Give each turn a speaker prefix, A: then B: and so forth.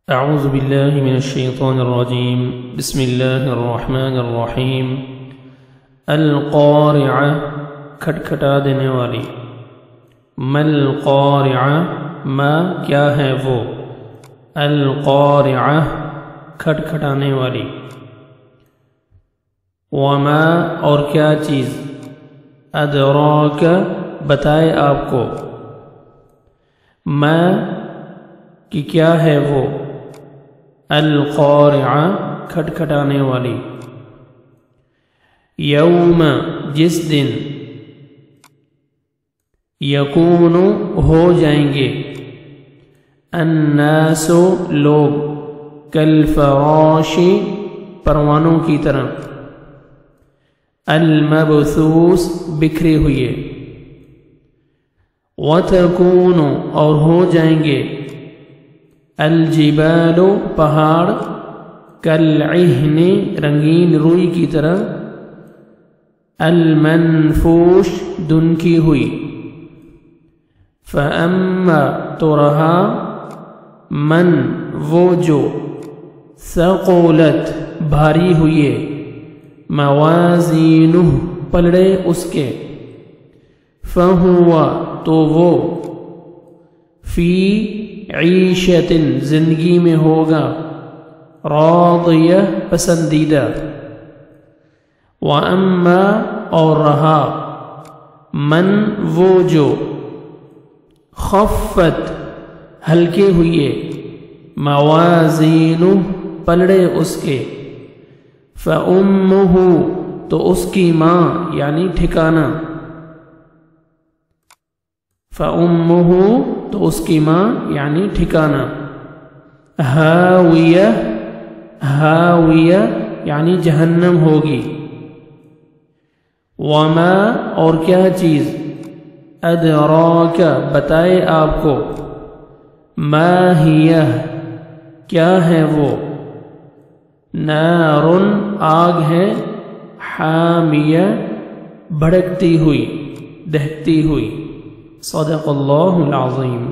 A: اعوذ باللہ من الشیطان الرجیم بسم اللہ الرحمن الرحیم القارعہ کھٹکھٹا دینے والی ما القارعہ ما کیا ہے وہ القارعہ کھٹکھٹانے والی وما اور کیا چیز ادراک بتائے آپ کو ما کہ کیا ہے وہ القارعہ کھٹکھٹانے والی یوم جس دن یکون ہو جائیں گے الناس لوگ کالفراش پروانوں کی طرح المبثوث بکھرے ہوئے وتکون اور ہو جائیں گے الجبال پہاڑ کالعہن رنگین روئی کی طرح المنفوش دنکی ہوئی فاما تو رہا من وہ جو ثقلت بھاری ہوئے موازینہ پلڑے اس کے فہوا تو وہ فی عیشت زندگی میں ہوگا راضیہ پسندیدہ واما اور رہا من وہ جو خفت ہلکے ہوئے موازینہ پلڑے اس کے فامہ تو اس کی ماں یعنی ٹھکانہ فامہ تو اس کی ماں یعنی ٹھکانہ ہاویہ ہاویہ یعنی جہنم ہوگی وما اور کیا چیز ادراک بتائے آپ کو ما ہیہ کیا ہے وہ نار آگ ہے حامیہ بھڑکتی ہوئی دہکتی ہوئی صدق اللہ العظیم